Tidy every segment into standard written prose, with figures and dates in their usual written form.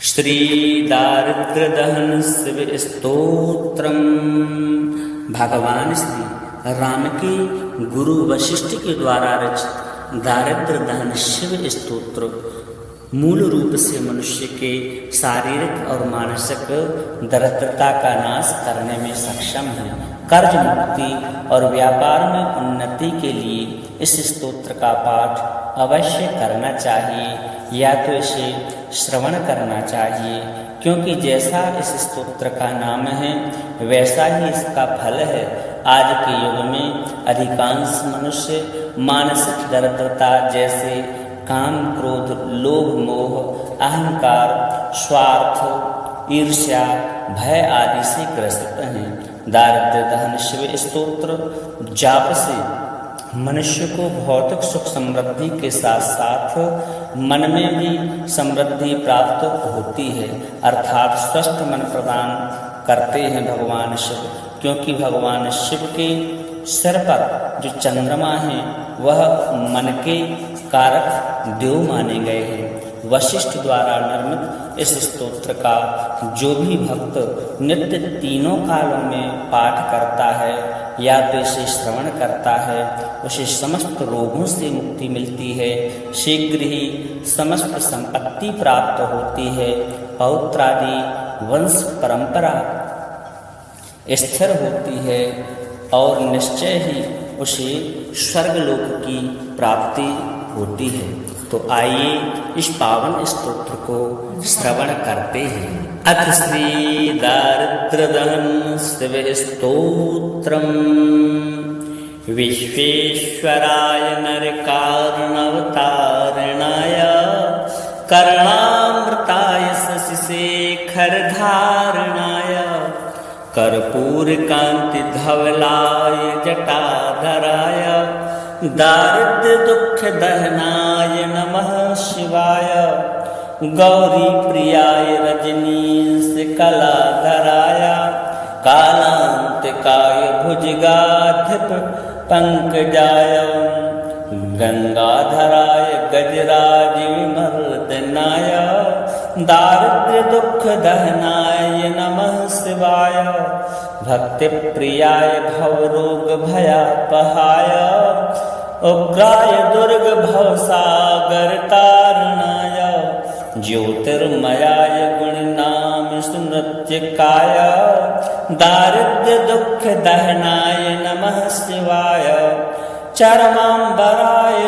श्री दारिद्र्यदहन शिव स्तोत्रम। भगवान श्री राम के गुरु वशिष्ठ के द्वारा रचित दारिद्र्य दहन शिव स्तोत्र मूल रूप से मनुष्य के शारीरिक और मानसिक दरिद्रता का नाश करने में सक्षम है। कर्ज मुक्ति और व्यापार में उन्नति के लिए इस स्तोत्र का पाठ अवश्य करना चाहिए या तो इसे श्रवण करना चाहिए, क्योंकि जैसा इस स्तोत्र का नाम है वैसा ही इसका फल है। आज के युग में अधिकांश मनुष्य मानसिक दरिद्रता जैसे काम, क्रोध, लोभ, मोह, अहंकार, स्वार्थ, ईर्ष्या, भय आदि से ग्रसित हैं। दारिद्र्य दहन शिव स्तोत्र जाप से मनुष्य को भौतिक सुख समृद्धि के साथ साथ मन में भी समृद्धि प्राप्त होती है, अर्थात स्वस्थ मन प्रदान करते हैं भगवान शिव। क्योंकि भगवान शिव के सिर पर जो चंद्रमा है वह मन के कारक देव माने गए हैं। वशिष्ठ द्वारा निर्मित इस स्तोत्र का जो भी भक्त नित्य तीनों कालों में पाठ करता है या तो इसे श्रवण करता है उसे समस्त रोगों से मुक्ति मिलती है, शीघ्र ही समस्त संपत्ति प्राप्त होती है, पौत्रादि वंश परंपरा स्थिर होती है और निश्चय ही उसे स्वर्गलोक की प्राप्ति होती है। तो आइए इस पावन स्तोत्र को श्रवण करते हैं। अथ श्री दारिद्र्य दहन शिव स्तोत्रम। विश्वेश्वराय नर कारणवतारणाय कर्णामृताय शशिशेखर धारणाय कर्पूर कांति धवलाय जटाधराय दारिद्र्य दुख दहनाय नमः शिवाय गौरी प्रियाय रजनीश कलाधराय कालांतिकाय भुजगाधिप पंकजाय गंगाधराय गजराज विमर्दनाय दारिद्र्य दुख दहनाय नमः शिवाय भक्ति प्रियाय भवरोग भयापहाय उग्राय दुर्ग भवसागर तारणाय ज्योतिर्मयाय गुणनाम स्मृत्यकाय दारिद्र्य दुख दहनाय नमः शिवाय चरमांबराय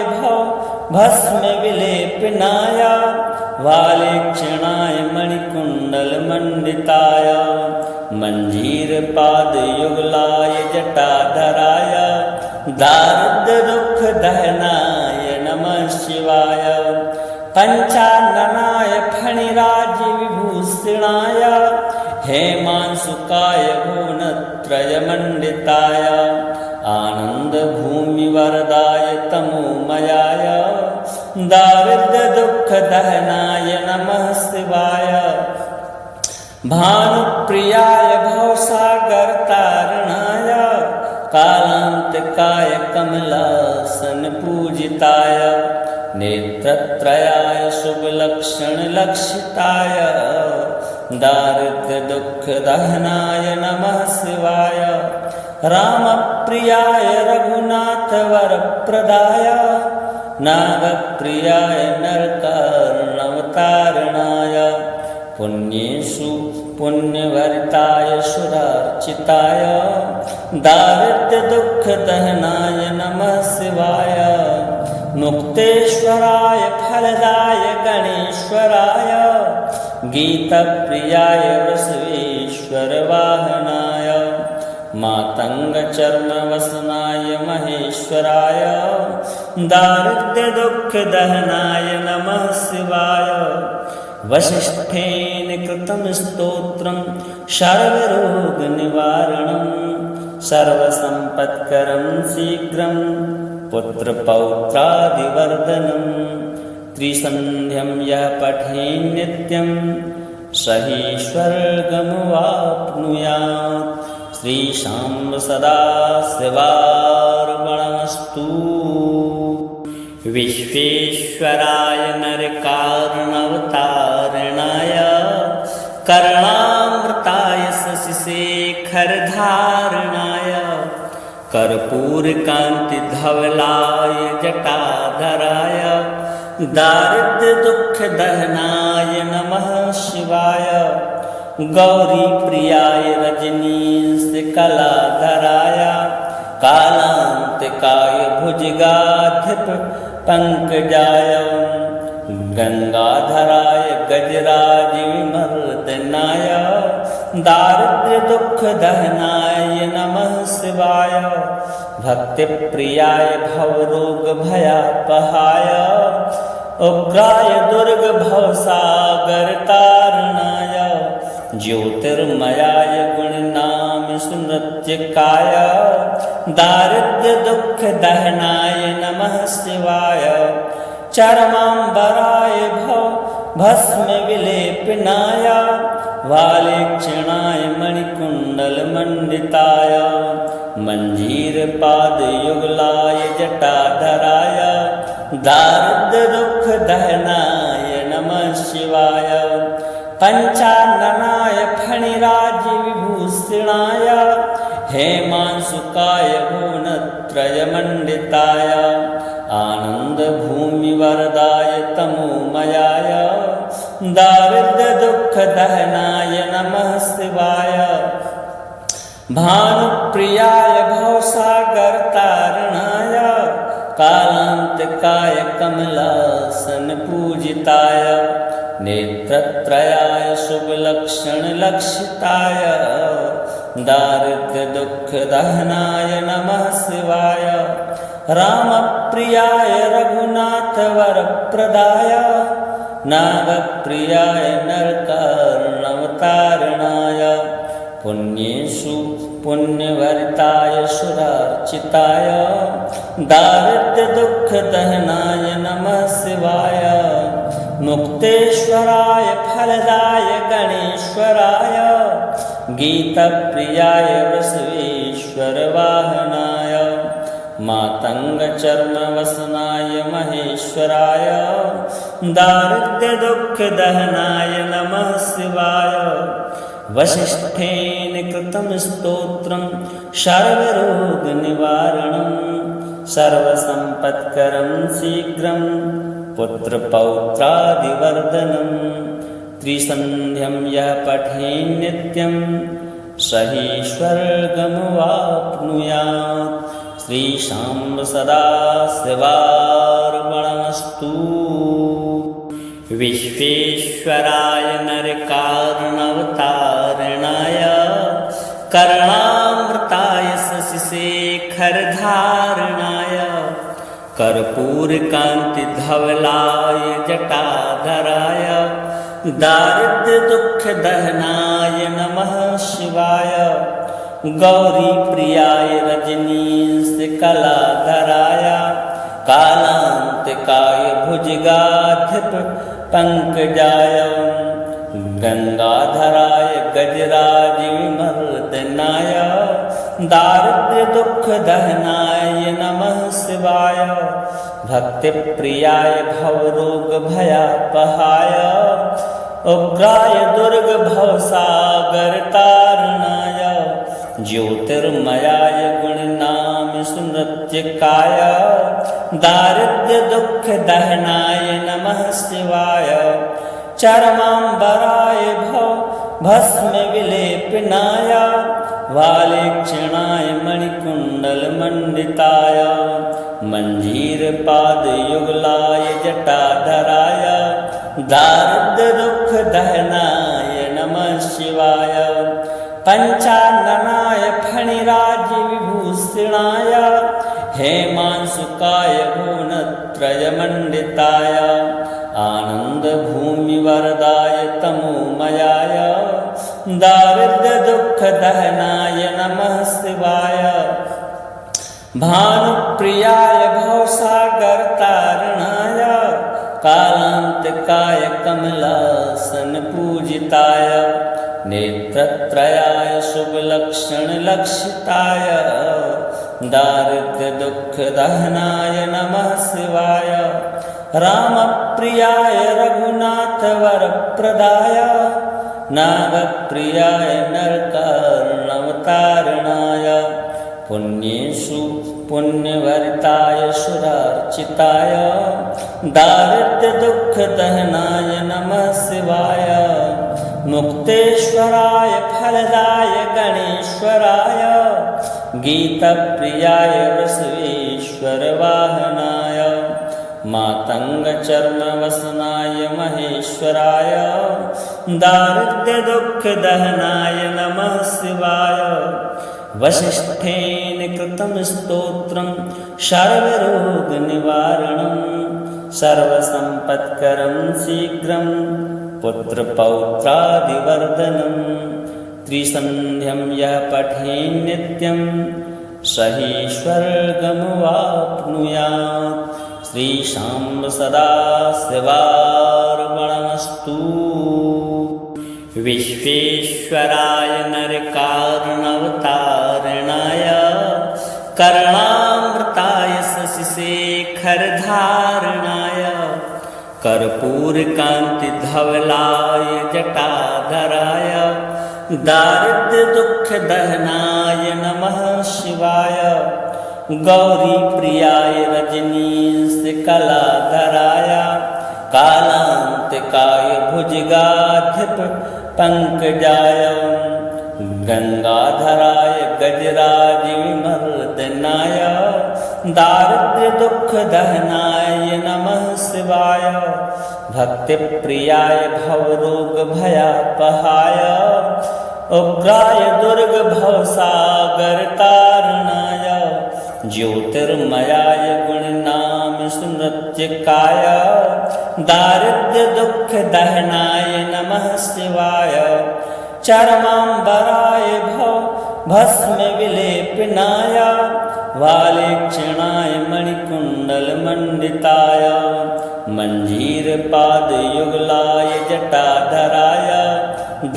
भस्म विलेपनाय वालेक्षणाय मणिकुंडल मंडिताय मंजीर पाद युगलाय जटाधराय दारिद्र्य दुख दहनाय नमः शिवाय पंचाननाय फणिराज विभूषणाय हेमांशुकाय भुवनत्रय मंडिताय आनंद भूमि वरदाय तमोमयाय दारिद्र्य दुख दहनाय नमः शिवाय भानुप्रियाय भवसागर तारणाय कालांतिकाय कमलासन पूजिताय नेत्रत्रयाय शुभ लक्षण लक्षिताय दारिद्र्य दुख दहनाय नमः शिवाय राम प्रियाय रघुनाथ वर प्रदाय नागप्रियाय नरकार्णवतारणाय पुण्येषु पुण्यवर्ताय सुरार्चिताय दारिद्र्य दुख दहनाय नमः शिवाय मुक्तेश्वराय फलदाय गणेश्वराय गीतप्रियाय वसवेश्वर वाहनाय मातंग चर्म वसनाय महेश्वराय दारिद्र्य दुख दहनाय नमः शिवाय वसिष्ठेन कृतं स्तोत्रं सर्वरोग निवारणं सर्वसंपत्करं शीघ्रं पुत्रपौत्रादिवर्धनं त्रिसन्ध्यं यः पठेन् नित्यं सहि स्वर्गमवाप्नुयात्। श्रीशां सदा शिवार्पणमस्तु। विश्वेश्वराय नर कारणवतारणाय कर्णामृताय शशिशेखरधारणाय कर्पूरकान्तिधवलाय जटाधराय दारिद्र्यदुःखदहनाय नमः शिवाय गौरीप्रियाय रजनीशकलाधराय कालान्तिकाय भुजगाधिप पंकजाय गंगाधराय गजराजविमर्दनाय दारिद्र्यदुःखदहनाय नमः शिवाय भक्तिप्रियाय भवरोगभयापहाय उग्राय दुर्गभवसागरतारणाय ज्योतिर्मयाय गुणनाम सुनृत्यकाय दारिद्र्यदुःखदहनाय नमः शिवाय चरमाम्बराय भस्मविलेपनाय वालेक्षणाय मणिकुण्डलमण्डिताय मञ्जीरपादयुगलाय जटाधराय दारिद्र्यदुःखदहनाय नमः शिवाय पंचाननाय फणिराजविभूषणाय हेमांशुकाय भुवनत्रयमण्डिताय आनन्दभूमिवरदाय तमोमयाय दारिद्र्यदुःखदहनाय नमः शिवाय भानुप्रियाय भवसागरतारणाय कालान्तिकाय कमलासनपूजिताय नेत्रत्रयाय शुभलक्षणलक्षिताय दारिद्र्यदुःखदहनाय नमः शिवाय रामप्रियाय रघुनाथवरप्रदाय नागप्रियाय नरकार्णवतारणाय पुण्येषु पुण्यवर्ताय सुरार्चिताय दारिद्र्यदुःखदहनाय नमः शिवाय मुक्तेश्वराय फलदाय गणेश्वराय गीतप्रियाय वसवेश्वरवाहनाय मातङ्गचर्मवसनाय महेश्वराय दारिद्र्यदुःखदहनाय नमः शिवाय वसिष्ठेन कृतं स्तोत्रं सर्वरोगनिवारणं सर्वसम्पत्करं शीघ्रं पुत्रपौत्रादिवर्धनं त्रिसन्ध्यं यः पठेन् नित्यं स हि स्वर्गमवाप्नुयात् श्रीशाम्ब सदाशिवार्पणमस्तु। विश्वेश्वराय नरकार्णवतारणाय कर्णामृताय शशिशेखरधारणाय कर्पूरकान्तिधवलाय जटाधराय दारिद्र्यदुःखदहनाय नमः शिवाय गौरीप्रियाय रजनीशकलाधराय कालान्तिकाय भुजगाधिप पंकजाय गंगाधराय गजराजविमर्दनाय दारिद्र्यदुःखदहनाय नमः शिवाय भक्तिप्रियाय भवरोगभयापहाय उग्राय दुर्गभवसागरतारणाय ज्योतिर्मयाय गुणनाम सुनृत्यकाय दारिद्र्यदुःखदहनाय नमः शिवाय चरमाम्बराय भस्मविलेपनाय वालेक्षणाय मणिकुण्डलमण्डिताय मञ्जीरपादयुगलाय जटाधराय दारिद्र्यदुःखदहनाय नमः शिवाय पंचाननाय फणिराजविभूषणाय हेमांशुकाय भुवनत्रयमण्डिताय आनन्दभूमिवरदाय तमोमयाय दारिद्र्यदुःखदहनाय नमः शिवाय भानुप्रियाय भवसागरतारणाय कालान्तिकाय कमलासनपूजिताय नेत्रत्रयाय शुभलक्षणलक्षिताय दारिद्र्यदुःखदहनाय नमः शिवाय रामप्रियाय रघुनाथ वरप्रदाय नागप्रियाय नरकार्णवतारणाय पुण्येषु पुण्यवर्ताय सुरार्चिताय दारिद्र्यदुःखदहनाय नमः शिवाय मुक्तेश्वराय फलदाय गणेश्वराय गीतप्रियाय वसवेश्वरवाहनाय मातङ्गचर्मवसनाय महेश्वराय दारिद्र्यदुःखदहनाय नमः शिवाय वसिष्ठेन कृतं स्तोत्रं सर्वरोगनिवारणं सर्वसम्पत्करं शीघ्रं पुत्रपौत्रादिवर्धनं त्रिसन्ध्यं यः पठेन् नित्यं सहि स्वर्गमवाप्नुयात् श्रीशां सदाशिवार्पणमस्तु। विश्वेश्वराय नरकार्णवतारणाय कर्णामृताय शशिशेखरधारणाय कर्पूरकान्तिधवलाय जटाधराय दारिद्र्यदुःखदहनाय नमः शिवाय गौरीप्रियाय रजनीशकलाधराय कालान्तिकाय भुजगाधिप पंकजाय गंगाधराय गजराजविमर्दनाय दारिद्र्यदुःखदहनाय नमः शिवाय भक्तिप्रियाय भवरोगभयापहाय उग्राय दुर्गभवसागरतारणाय ज्योतिर्मयाय गुणनाम स्मृत्यकाय दारिद्र्यदुःखदहनाय नमः शिवाय चरमाम्बराय भस्मविलेपनाय वालेक्षणाय मणिकुण्डलमण्डिताय मञ्जीरपादयुगलाय जटाधराय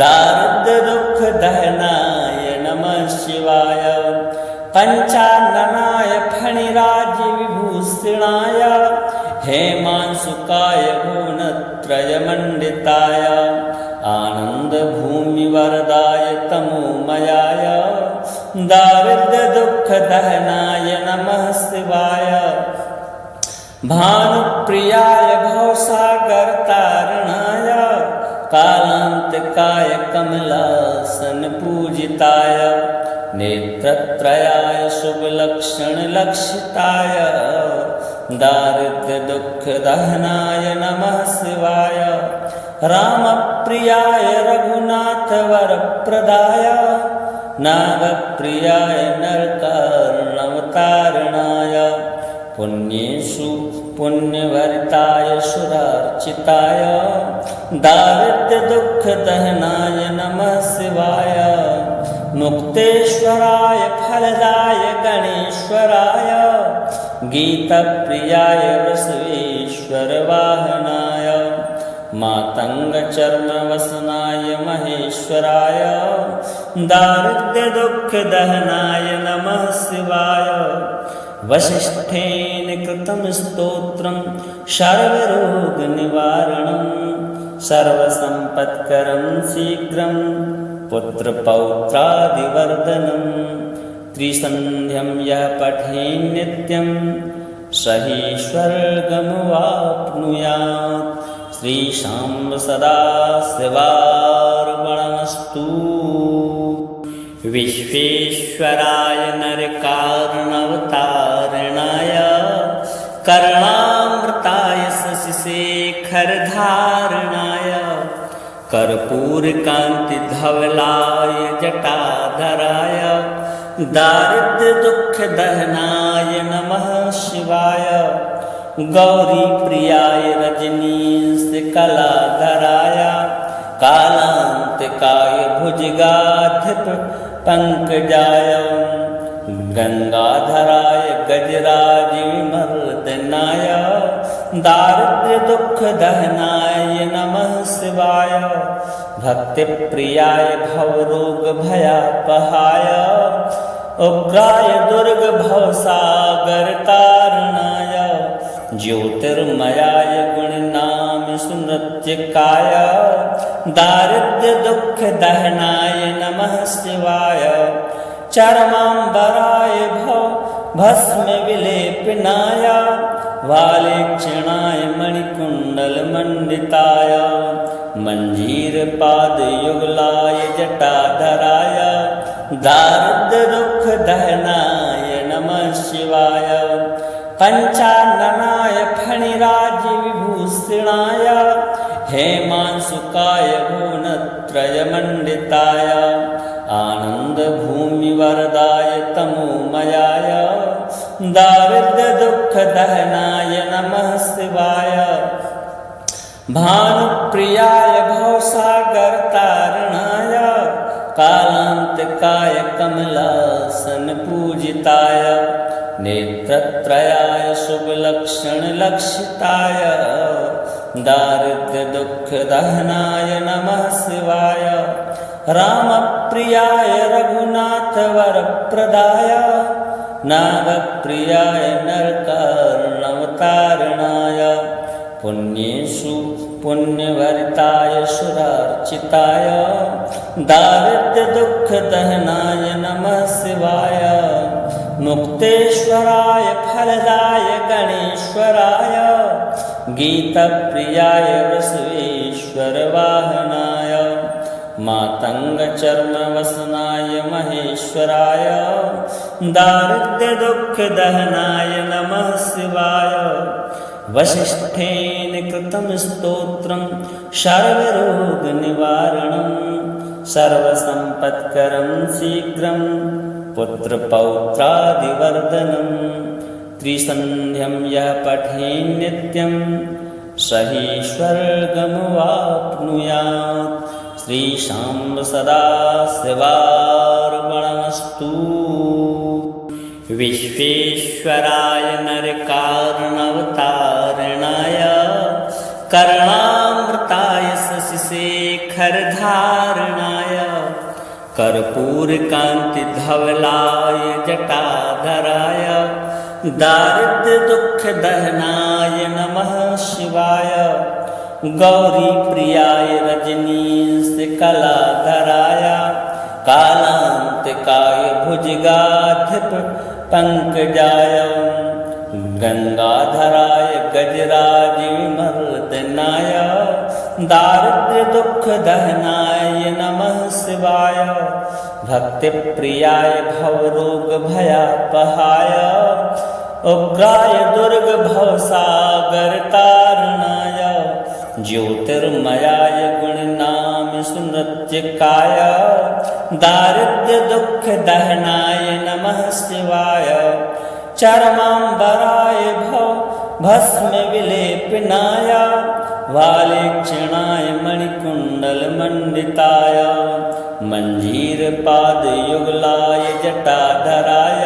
दारिद्र्यदुःखदहनाय नमः शिवाय पंचाननाय फणिराज्यविभूषणाय हेमांशुकाय भुवनत्रयमण्डिताय आनन्दभूमिवरदाय तमोमयाय दारिद्र्यदुःखदहनाय नमः शिवाय भानुप्रियाय भवसागरतारणाय कालान्तिकाय कमलासनपूजिताय नेत्रत्रयाय शुभलक्षणलक्षिताय दारिद्र्यदुःखदहनाय नमः शिवाय रामप्रियाय रघुनाथवरप्रदाय नागप्रियाय नरकार्णवतारणाय पुण्येषु पुण्यवर्ताय सुरार्चिताय दारिद्र्यदुःखदहनाय नमः शिवाय मुक्तेश्वराय फलदाय गणेश्वराय गीतप्रियाय वसवेश्वरवाहनाय मातङ्गचर्मवसनाय महेश्वराय दारिद्र्यदुःखदहनाय नमः शिवाय वसिष्ठेन कृतं स्तोत्रं सर्वरोगनिवारणं सर्वसम्पत्करं शीघ्रं पुत्रपौत्रादिवर्धनं त्रिसन्ध्यं यः पठेन् नित्यं सहि स्वर्गमवाप्नुयात् श्रीशां सदाशिवार्पणमस्तु। विश्वेश्वराय नरकार्णवतारणाय कर्णामृताय शशिशेखरधारणाय कर्पूरकान्तिधवलाय जटाधराय दारिद्र्यदुःखदहनाय नमः शिवाय गौरीप्रियाय रजनीशकलाधराय कालान्तिकाय भुजगाधिप पंकजाय गंगाधराय गजराजविमर्दनाय दारिद्र्यदुःखदहनाय नमः शिवाय भक्तिप्रियाय भवरोगभयापहाय उग्राय दुर्गभवसागरतारणाय ज्योतिर्मयाय गुणनाम सुनृत्यकाय दारिद्र्य दुख दहनाय नमः शिवाय चरमांबराय भस्म विलेपनाय वालेक्षणाय मणिकुंडल मंडिताय मंजीर पाद युगलाय जटाधराय दारिद्र्य दुख दहनाय नमः शिवाय पंचाननाय फणिराज विभूषणाय हेमांशुकाय भुवनत्रय मंडिताय आनंद भूमि वरदाय तमोमयाय दारिद्र्य दुख दहनाय नमः शिवाय भानुप्रियाय भवसागर तारणाय कालांतकाय कमलासन पूजिताय नेत्रत्रयाय शुभ लक्षण लक्षिताय दारिद्र्य दुख दहनाय नमः शिवाय रामप्रियाय रघुनाथ वरप्रदाय नागप्रियाय नरकार्णवतारणाय पुण्येषु पुण्यभरिताय सुरार्चिताय दारिद्र्य दुख दहनाय नमः शिवाय मुक्तेश्वराय फलदाय गणेश्वराय गीतप्रियाय वसवेश्वर वाहनाय मातंग चर्म वसनाय महेश्वराय दारिद्र्य दुख दहनाय नमः शिवाय वसिष्ठेन कृतं स्तोत्रं सर्वरोग निवारणं सर्वसंपत्करं शीघ्रं पुत्रपौत्रादिवर्धनं त्रिसन्ध्यं यः पठेन् नित्यं सहि स्वर्गमवाप्नुयात् श्रीशां सदा शिवार्पणमस्तु। विश्वेश्वराय नरकार्णवतारणाय कर्णामृताय शशिशेखरधारणाय कर्पूरकान्तिधवलाय जटाधराय दारिद्र्य दुख दहनाय नमः शिवाय गौरीप्रियाय रजनीश कलाधराय कालांतकाय भुजगाधिप पंकजाय गंगाधराय गजराज विमर्दनाय दारिद्र्य दुख दहनाय नमः शिवाय भक्तिप्रियाय भवरोग भयापहाय उग्राय दुर्ग भवसागर तारणाय ज्योतिर्मयाय गुणनाम सुनृत्यकाय दारिद्र्य दुख दहनाय नमः शिवाय चरमांबराय भस्म विलेपनाय वालेक्षणाय मणिकुंडल मंडिताय मंजीर पाद युगलाय जटाधराय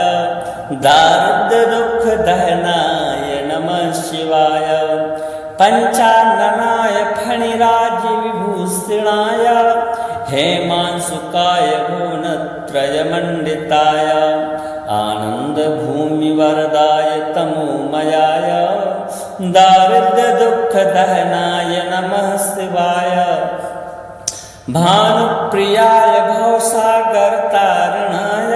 दारिद्र्य दुख दहनाय नमः शिवाय पंचाननाय फणिराज विभूषणाय हेमांशुकाय भुवनत्रय मंडिताय आनंद भूमि वरदाय तमोमयाय दारिद्र्य दुख दहनाय नमः शिवाय भानुप्रियाय भवसागर तारणाय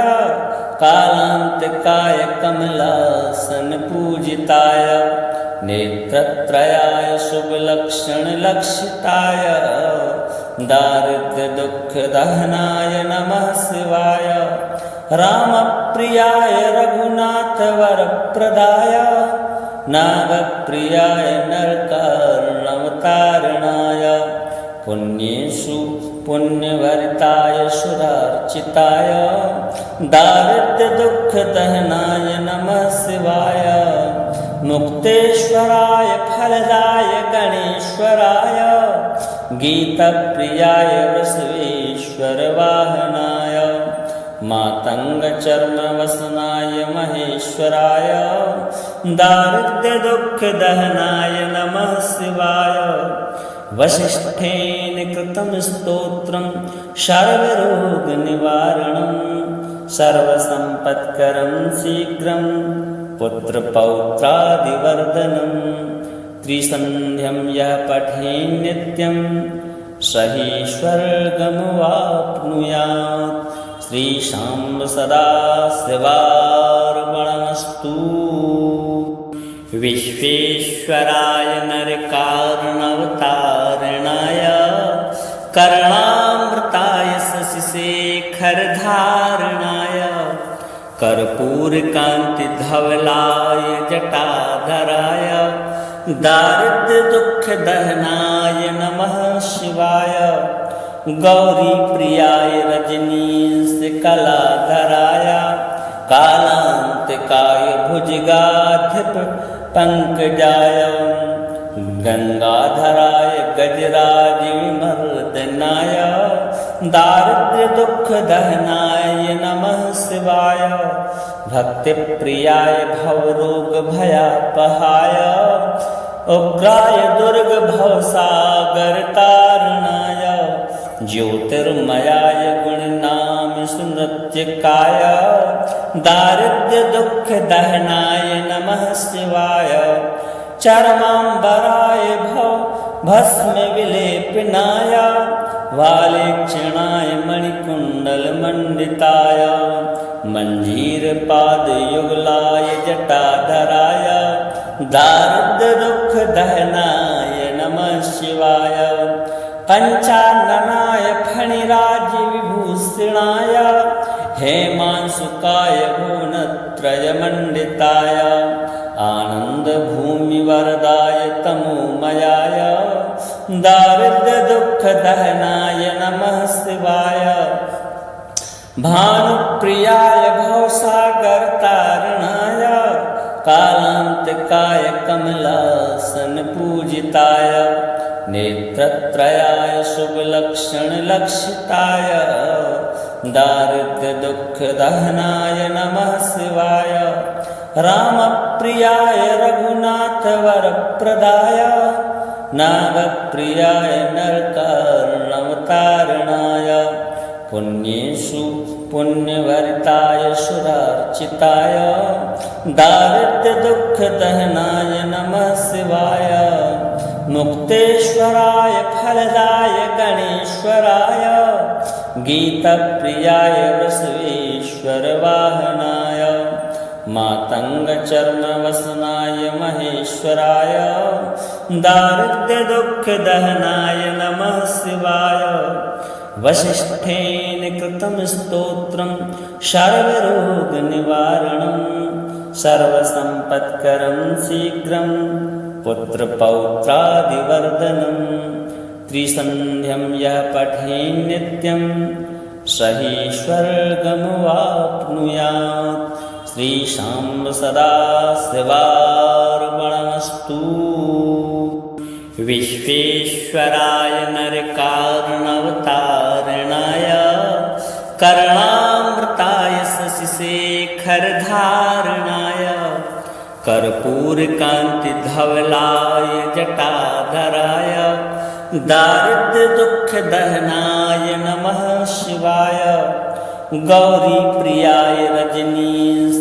कालांतकाय कमलासन पूजिताय नेत्रत्रयाय शुभ लक्षण लक्षिताय दारिद्र्य दुख दहनाय नमः शिवाय रामप्रियाय रघुनाथ वरप्रदाय नागप्रियाय नरकार्णवतारणाय पुण्येषु पुण्यभरिताय सुरार्चिताय दारिद्र्य दुख दहनाय नमः शिवाय मुक्तेश्वराय फलदाय गणेश्वराय गीतप्रियाय वसवेश्वर वाहनाय मातंग चर्म वसनाय महेश्वराय दारिद्र्य दुख दहनाय नमः शिवाय वसिष्ठेन कृतं स्तोत्रं सर्वरोग निवारणं सर्वसंपत्करं शीघ्रं पुत्रपौत्रादिवर्धनम् त्रिसन्ध्यं यः पठेन् नित्यं स हि स्वर्गमवाप्नुयात्। श्रीशां सदाशिवार्पणमस्तु। विश्वेश्वराय नरकारणवतारणाय कर्णामृताय शशिशेखरधारणाय कर्पूरकान्तिधवलाय जटाधराय दारिद्र्यदुःखदहनाय नमः शिवाय। गौरीप्रियाय रजनीशकलाधराय कालान्तिकाय भुजगाधिप पंकजाय गंगाधराय गजराजविमर्दनाय दारिद्र्यदुःखदहनाय नमः शिवाय। भक्तिप्रियाय भवरोगभयापहाय उग्राय दुर्गभवसागरतारणाय ज्योतिर्मयाय गुणनाम सुनृत्यकाय दारिद्र्यदुःखदहनाय नमः शिवाय। चरमाम्बराय भस्मविलेपनाय वालेक्षणाय मणिकुण्डलमण्डिताय मञ्जीरपादयुगलाय जटाधराय दारिद्र्यदुःखदहनाय नमः शिवाय। पंचाननाय फणिराजविभूषणाय हेमांशुकाय भुवनत्रयमण्डिताय आनन्दभूमिवरदाय तमोमयाय दारिद्र्यदुःखदहनाय नमः शिवाय। भानुप्रियाय भवसागरतारणाय कालान्तिकाय कमलासनपूजिताय नेत्रत्रयाय शुभलक्षणलक्षिताय दारिद्र्यदुःखदहनाय नमः शिवाय। रामप्रियाय रघुनाथवरप्रदाय नागप्रियाय नरकार्णवतारणाय पुण्येषु पुण्यभरिताय सुरार्चिताय दारिद्र्यदुःखदहनाय नमः शिवाय। मुक्तेश्वराय फलदाय गणेश्वराय गीतप्रियाय वसवेश्वरवाहनाय मातङ्गचर्मवसनाय महेश्वराय दारिद्र्यदुःखदहनाय नमः शिवाय। वसिष्ठेन कृतं स्तोत्रं सर्वरोगनिवारणं सर्वसम्पत्करं शीघ्रं पुत्रपौत्रादिवर्धनं त्रिसन्ध्यं यः पठेन् नित्यं स हि स्वर्गमवाप्नुयात्। श्रीशां सदाशिवार्पणमस्तु। विश्वेश्वराय नरकारणवतारणाय कर्णामृताय शशिशेखरधारणाय कर्पूरकान्तिधवलाय जटाधराय दारिद्र्यदुःखदहनाय नमः शिवाय। गौरीप्रियाय रजनीशकलाधराय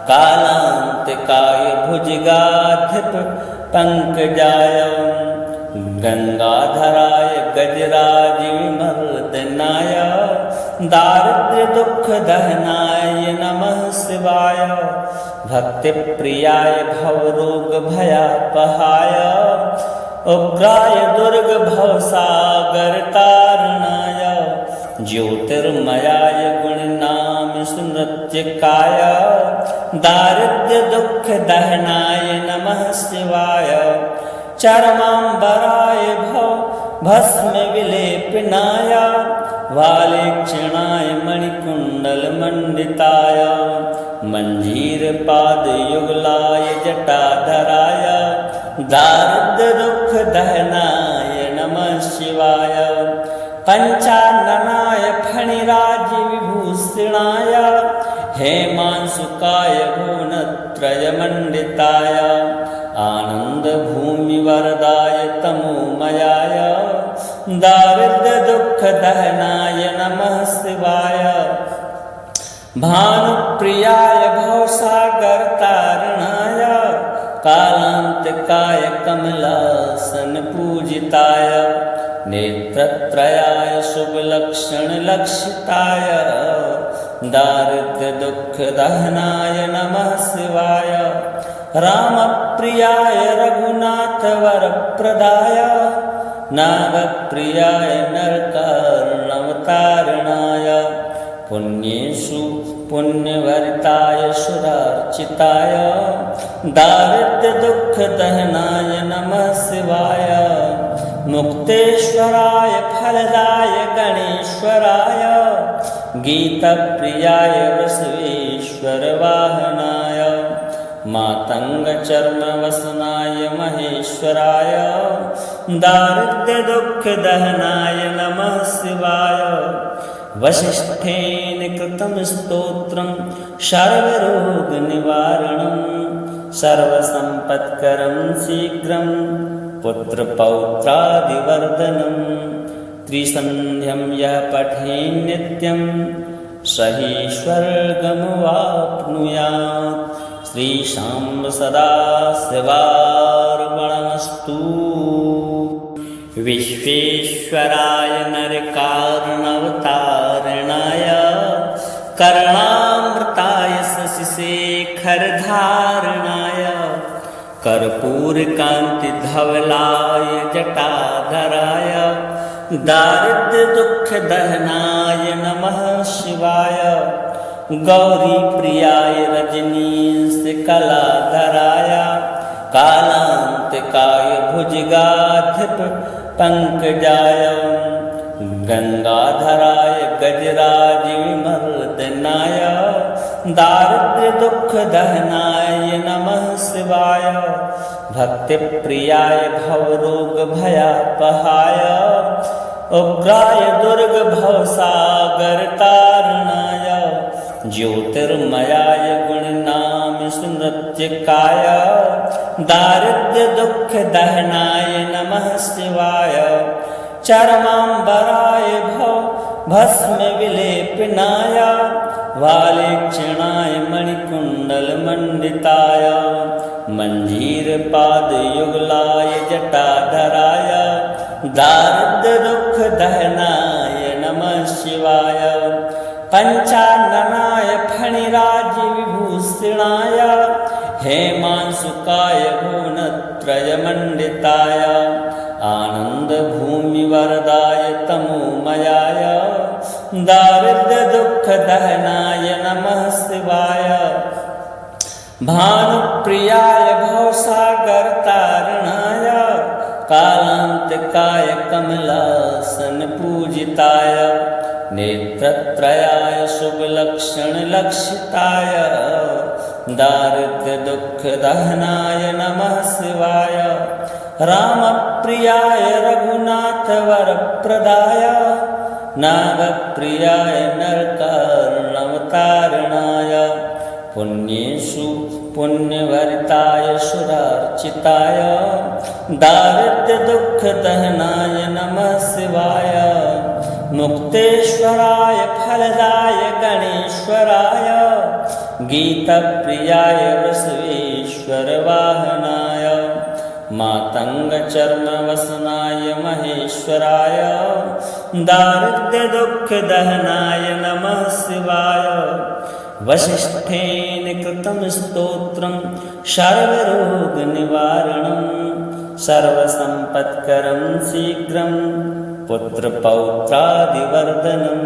कालान्तिकाय भुजगाधिप पंकजाय गंगाधराय गजराजविमर्दनाय दारिद्र्यदुःखदहनाय नमः शिवाय। भक्तिप्रियाय भवरोगभयापहाय उग्राय दुर्गभवसागरतारणाय ज्योतिर्मयाय गुणनाम सुनृत्यकाय दारिद्र्यदुःखदहनाय नमः शिवाय। चरमाम्बराय भस्मविलेपनाय वालेक्षणाय मणिकुण्डलमण्डिताय मञ्जीरपादयुगलाय जटाधराय दारिद्र्यदुःखदहनाय नमः शिवाय। पंचाननाय फणिराजविभूषणाय हेमांशुकाय भुवनत्रयमण्डिताय आनन्दभूमिवरदाय तमोमयाय दारिद्र्यदुःखदहनाय नमः शिवाय। भानुप्रियाय प्रियाय भवसागरतारणाय कालांतकाय कमलासन पूजिताय नेत्रत्रयाय शुभलक्षणलक्षिताय दारिद्र्य दुःख दहनाय नमः शिवाय रामप्रियाय रघुनाथ वरप्रदाय नागप्रियाय नरकार्णवतारणाय पुण्येषु पुण्यवर्ताय सुरार्चिताय दारिद्र्य दुःख दहनाय नमः शिवाय मुक्तेश्वराय फलदाय गणेश्वराय गीतप्रियाय वसवेश्वर वाहनाय मातंग चर्म वसनाय महेश्वराय दारिद्र्य दुःख दहनाय नमः शिवाय वसिष्ठेन कृतं स्तोत्रं सर्वरोग निवारणं सर्वसंपत्करं शीघ्रं पुत्रपौत्रादिवर्धनं त्रिसन्ध्यं यः पठेन् नित्यं सहि स्वर्गमवाप्नुयात् श्रीशां सदा शिवार्पणमस्तु। विश्वेश्वराय नरकार्णवतारणाय कर्णामृताय शशिशेखरधारणाय कर्पूरकान्तिधवलाय जटाधराय दारिद्र्य दुःख दहनाय नमः शिवाय गौरीप्रियाय रजनीश कलाधराय कालांतकाय भुजगाधिप पंकजाय गंगाधराय गजराजविमर्दनाय दारिद्र्य दुःख दहनाय नमः शिवाय भक्तिप्रियाय भवरोग भयापहाय उग्राय दुर्ग भवसागरतारणाय ज्योतिर्मयाय गुणनाम स्मृत्यकाय दारिद्र्य दुःख दहनाय नमः शिवाय चरमांबराय भस्म विलेपनाय वालेक्षणाय मणिकुंडल मंडिताय मंजीर पाद युगलाय जटाधराय दारिद्र्य दुःख दहनाय नमः शिवाय पंचाननाय फणिराज विभूषणाय हेमांशुकाय भुवनत्रयमण्डिताय आनंद भूमि वरदाय तमोमयाय दारिद्र्य दुःख दहनाय नमः शिवाय भानुप्रियाय भवसागरतारणाय कालांतकाय कमलासन पूजिताय नेत्रत्रयाय शुभलक्षणलक्षिताय दारिद्र्य दुःख दहनाय नमः शिवाय रामप्रियाय रघुनाथ वरप्रदाय नागप्रियाय नरकार्णवतारणाय पुण्येषु पुण्यवर्ताय सुरार्चिताय दारिद्र्य दुःख दहनाय नमः शिवाय मुक्तेश्वराय फलदाय गणेश्वराय गीतप्रियाय वसवेश्वर वाहनाय मातंग चर्म वसनाय महेश्वराय दारिद्र्य दुःख दहनाय नमः शिवाय वसिष्ठेन कृतं स्तोत्रं सर्वरोग निवारणं सर्वसंपत्करं शीघ्रं पुत्रपौत्रादिवर्धनं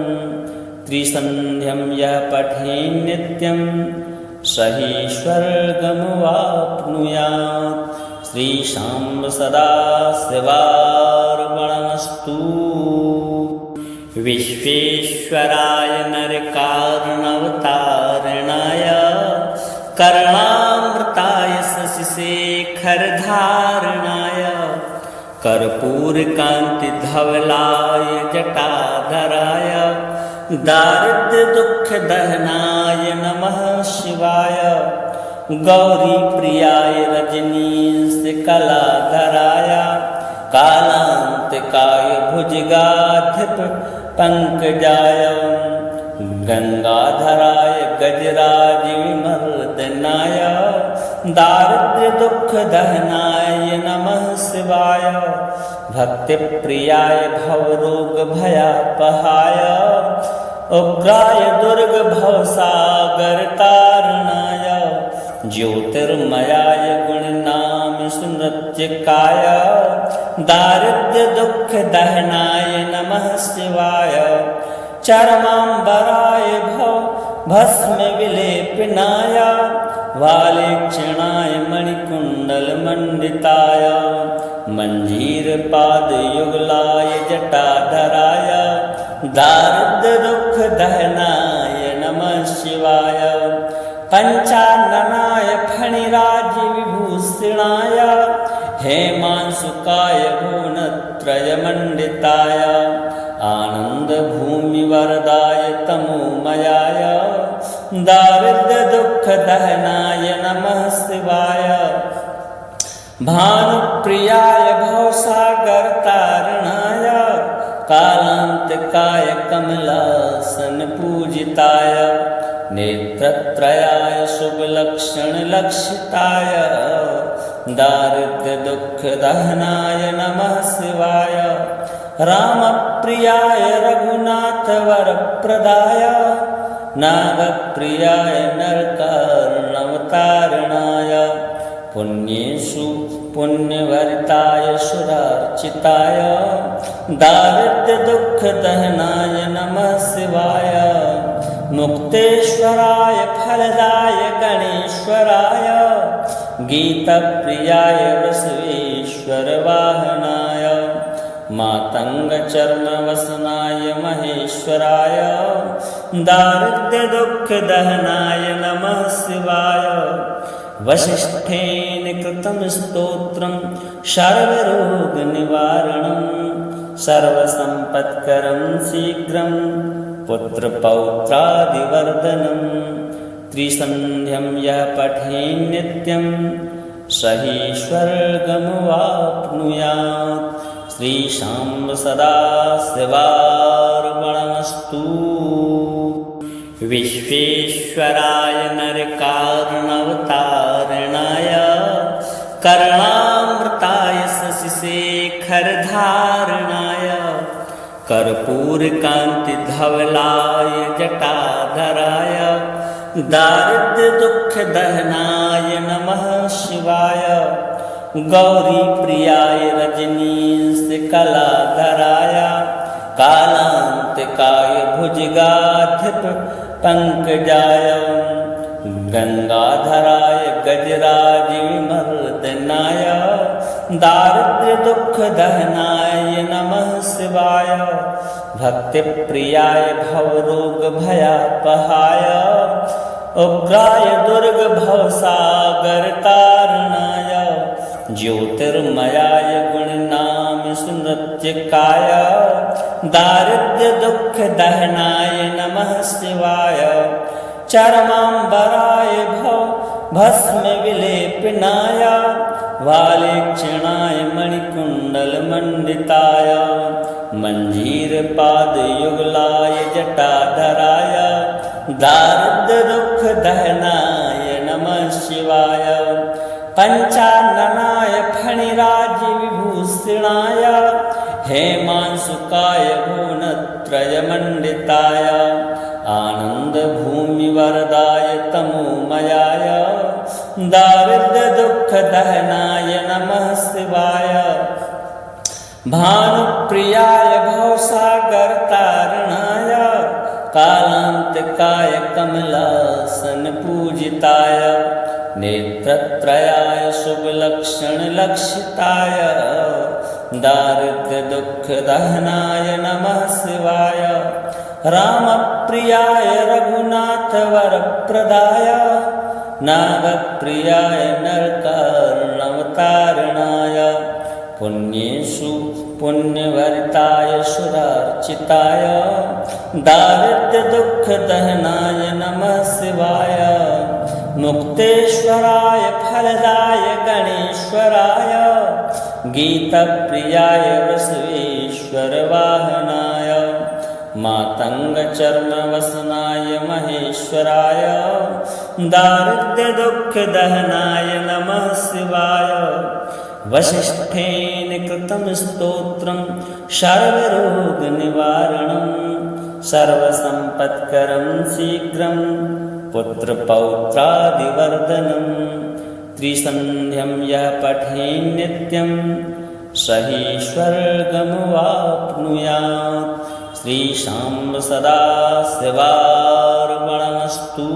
त्रिसन्ध्यं यः पठेन् नित्यं सहि स्वर्गमवाप्नुयात् श्रीशां सदा शिवार्पणमस्तु। विश्वेश्वराय नरकार्णवतारणाय कर्णामृताय शशिशेखरधारणाय कर्पूरकान्तिधवलाय जटाधराय दारिद्र्य दुःख दहनाय नमः शिवाय गौरीप्रियाय रजनीश कलाधराय कालांतकाय भुजगाधिप पंकजाय गंगाधराय गजराजविमर्दनाय दारिद्र्य दुख दहनाय नमः शिवाय भक्तिप्रियाय भवरोग भयापहाय उग्राय दुर्ग भवसागर तारणाय ज्योतिर्मयाय गुणनाम सुनृत्यकाय दारिद्र्य दुख दहनाय नमः शिवाय चरमांबराय भस्म विलेपनाय वालेक्षणाय मणिकुंडल मंडिताय मंजीर पाद युगलाय जटाधराय दारिद्र्य दुख दहनाय नमः शिवाय पंचाननाय फणिराज विभूषणाय हेमांशुकाय भुवनत्रय मंडिताय आनंद भूमि वरदाय तमोमयाय दारिद्र्य दुख दहनाय नमः शिवाय भानुप्रियाय भवसागर तारणाय कालांतकाय कमलासन पूजिताय नेत्रत्रयाय शुभ लक्षण लक्षिताय दारिद्र्य दुख दहनाय नमः शिवाय राम प्रियाय रघुनाथ वर प्रदाय नाग प्रियाय नरकार्णवतारणाय पुण्येषु पुण्यवर्ताय सुरार्चिताय दारिद्र्य दुख दहनाय नमः शिवाय मुक्तेश्वराय फलदाय गणेश्वराय गीतप्रियाय वसवेश्वर वाहनाय मातंग चर्म वसनाय महेश्वराय दारिद्र्य दुख दहनाय नमः शिवाय वसिष्ठेन कृतं स्तोत्रं सर्वरोग निवारणं सर्वसंपत्करं शीघ्रं पुत्रपौत्रादिवर्धनं त्रिसन्ध्यं यः पठेन् नित्यं सहि स्वर्गमवाप्नुयात् श्रीशां सदा शिवार्पणमस्तु। विश्वेश्वराय नरकार्णवतारणाय कर्णामृताय शशिशेखरधारणाय कर्पूरकान्तिधवलाय जटाधराय दारिद्र्य दुख दहनाय नमः शिवाय गौरी प्रियाय रजनीश कलाधराय कालांतकाय भुजगाधिप पंकजाय गंगाधराय गजराजविमर्दनाय दारिद्र्य दुख दहनाय नमः शिवाय भक्तिप्रियाय भवरोग भयापहाय उग्राय दुर्ग भवसागर तारणाय ज्योतिर्मयाय गुणनाम सुनृत्यकाय दारिद्र्य दुख दहनाय नमः शिवाय चरमांबराय भस्म विलेपनाय वालेक्षणाय मणिकुंडल मंडिताय मंजीर पाद युगलाय जटाधराय दारिद्र्य दुख दहनाय नमः शिवाय पंचाननाय फणिराज विभूषणाय हेमांशुकाय भुवनत्रय मंडिताय आनंद भूमि वरदाय तमोमयाय दारिद्र्य दुख दहनाय नमः शिवाय भानुप्रियाय भवसागर तारणाय कालांतकाय कमलासन पूजिताय नेत्रत्रयाय शुभ लक्षण लक्षिताय दारिद्र्य दुख दहनाय नमः शिवाय राम प्रियाय रघुनाथ वर प्रदाय नाग प्रियाय नरकार्णवतारणाय पुण्येषु पुण्यवर्ताय सुरार्चिताय दारिद्र्य दुख दहनाय नमः शिवाय मुक्तेश्वराय फलदाय गणेश्वराय गीतप्रियाय वसवेश्वर वाहनाय मातङ्गचर्मवसनाय महेश्वराय दारिद्र्यदुःखदहनाय नमः शिवाय। वसिष्ठेन कृतं स्तोत्रं सर्वरोगनिवारणं सर्वसम्पत्करं शीघ्रं पुत्रपौत्रादिवर्धनं। त्रिसन्ध्यं यः पठेन् नित्यं सहि स्वर्गमवाप्नुयात्। श्रीशां सदाशिवार्पणमस्तु।